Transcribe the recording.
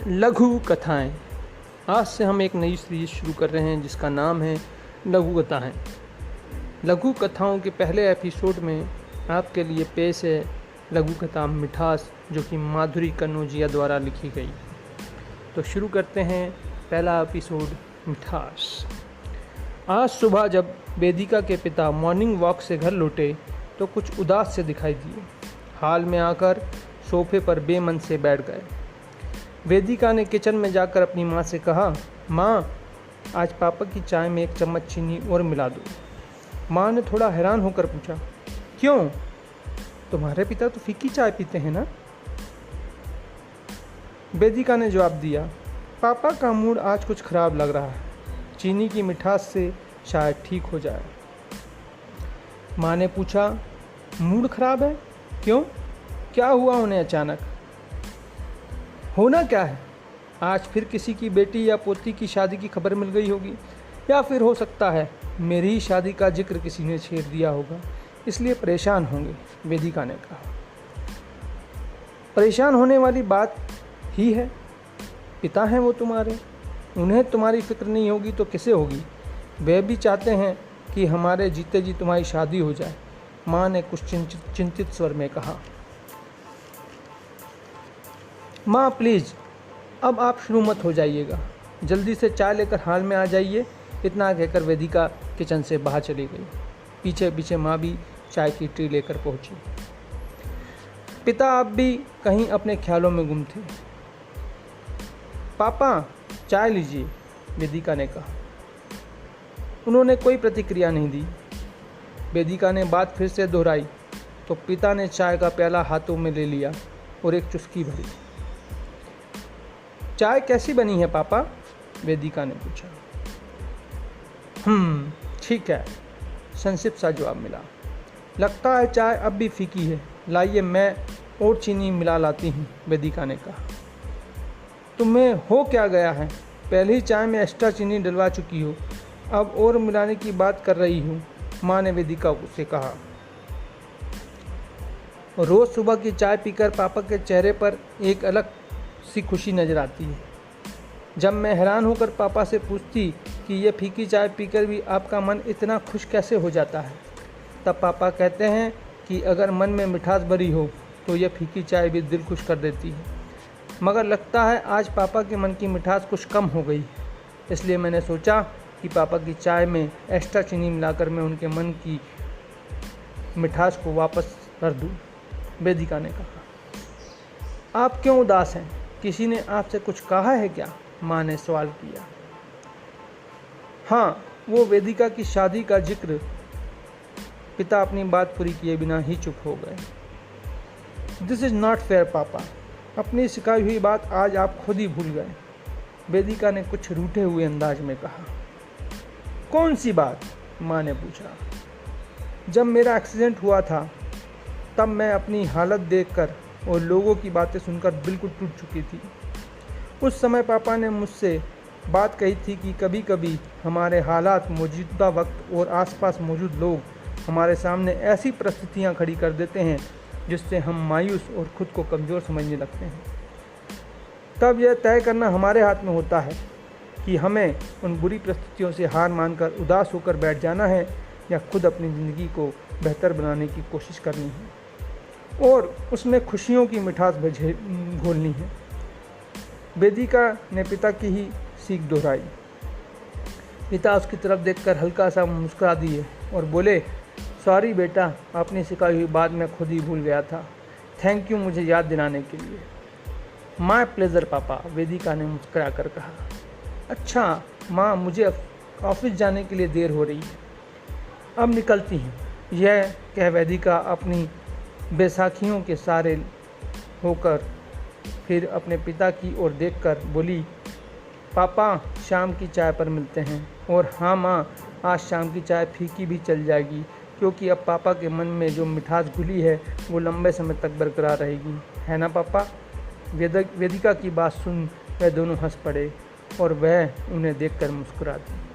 लघु कथाएँ। आज से हम एक नई सीरीज शुरू कर रहे हैं जिसका नाम है लघु कथाएँ। लघु कथाओं के पहले एपिसोड में आपके लिए पेश है लघु कथा मिठास, जो कि माधुरी कन्नौजिया द्वारा लिखी गई। तो शुरू करते हैं पहला एपिसोड मिठास। आज सुबह जब वेदिका के पिता मॉर्निंग वॉक से घर लौटे तो कुछ उदास से दिखाई दिए। हाल में आकर सोफे पर बेमन से बैठ गए। वेदिका ने किचन में जाकर अपनी माँ से कहा, माँ, आज पापा की चाय में एक चम्मच चीनी और मिला दो। माँ ने थोड़ा हैरान होकर पूछा, क्यों? तुम्हारे पिता तो फीकी चाय पीते हैं ना? वेदिका ने जवाब दिया, पापा का मूड आज कुछ खराब लग रहा है, चीनी की मिठास से शायद ठीक हो जाए। माँ ने पूछा, मूड खराब है? क्यों? क्या हुआ उन्हें अचानक? होना क्या है? आज फिर किसी की बेटी या पोती की शादी की खबर मिल गई होगी, या फिर हो सकता है मेरी ही शादी का जिक्र किसी ने छेड़ दिया होगा, इसलिए परेशान होंगे, वेदिका ने कहा। परेशान होने वाली बात ही है, पिता हैं वो तुम्हारे, उन्हें तुम्हारी फिक्र नहीं होगी तो किसे होगी? वे भी चाहते हैं कि हमारे जीते जी तुम्हारी शादी हो जाए, माँ ने कुछ चिंतित स्वर में कहा। माँ प्लीज़, अब आप शुरू मत हो जाइएगा, जल्दी से चाय लेकर हाल में आ जाइए। इतना कहकर वेदिका किचन से बाहर चली गई। पीछे पीछे माँ भी चाय की ट्रे लेकर पहुंची। पिता अब भी कहीं अपने ख्यालों में गुम थे। पापा, चाय लीजिए, वेदिका ने कहा। उन्होंने कोई प्रतिक्रिया नहीं दी। वेदिका ने बात फिर से दोहराई तो पिता ने चाय का प्याला हाथों में ले लिया और एक चुस्की भरी। चाय कैसी बनी है पापा? वेदिका ने पूछा। ठीक है, संक्षिप्त सा जवाब मिला। लगता है चाय अब भी फीकी है, लाइए मैं और चीनी मिला लाती हूँ, वेदिका ने कहा। तुम्हें हो क्या गया है? पहले ही चाय में एक्स्ट्रा चीनी डलवा चुकी हो, अब और मिलाने की बात कर रही हूँ, माँ ने वेदिका से कहा। रोज़ सुबह की चाय पीकर पापा के चेहरे पर एक अलग सी खुशी नज़र आती है। जब मैं हैरान होकर पापा से पूछती कि ये फीकी चाय पीकर भी आपका मन इतना खुश कैसे हो जाता है, तब पापा कहते हैं कि अगर मन में मिठास भरी हो तो यह फीकी चाय भी दिल खुश कर देती है। मगर लगता है आज पापा के मन की मिठास कुछ कम हो गई, इसलिए मैंने सोचा कि पापा की चाय में एक्स्ट्रा चीनी मिलाकर मैं उनके मन की मिठास को वापस कर दूँ, वेदिका ने कहा। आप क्यों उदास हैं? किसी ने आपसे कुछ कहा है क्या? माँ ने सवाल किया। हाँ, वो वेदिका की शादी का जिक्र। पिता अपनी बात पूरी किए बिना ही चुप हो गए। दिस इज़ नॉट फेयर पापा, अपनी सिखाई हुई बात आज आप खुद ही भूल गए, वेदिका ने कुछ रूठे हुए अंदाज में कहा। कौन सी बात? माँ ने पूछा। जब मेरा एक्सीडेंट हुआ था तब मैं अपनी हालत देखकर और लोगों की बातें सुनकर बिल्कुल टूट चुकी थी। उस समय पापा ने मुझसे बात कही थी कि कभी कभी हमारे हालात, मौजूदा वक्त और आसपास मौजूद लोग हमारे सामने ऐसी परिस्थितियां खड़ी कर देते हैं जिससे हम मायूस और खुद को कमज़ोर समझने लगते हैं। तब यह तय करना हमारे हाथ में होता है कि हमें उन बुरी परिस्थितियों से हार मानकर उदास होकर बैठ जाना है या खुद अपनी ज़िंदगी को बेहतर बनाने की कोशिश करनी है और उसमें खुशियों की मिठास घोलनी है। वेदिका ने पिता की ही सीख दोहराई। पिता उसकी तरफ देखकर हल्का सा मुस्कुरा दिए और बोले, सॉरी बेटा, आपने सिखाई हुई बात मैं खुद ही भूल गया था। थैंक यू मुझे याद दिलाने के लिए। माय प्लेजर पापा, वेदिका ने मुस्कुरा कर कहा। अच्छा माँ, मुझे ऑफिस जाने के लिए देर हो रही है, अब निकलती हूँ, यह कह वेदिका अपनी बैसाखियों के सारे होकर फिर अपने पिता की ओर देखकर बोली, पापा शाम की चाय पर मिलते हैं। और हाँ माँ, आज शाम की चाय फीकी भी चल जाएगी, क्योंकि अब पापा के मन में जो मिठास घुली है वो लंबे समय तक बरकरार रहेगी, है ना पापा? वेदिका की बात सुन वह दोनों हंस पड़े और वह उन्हें देखकर मुस्कुरा दी।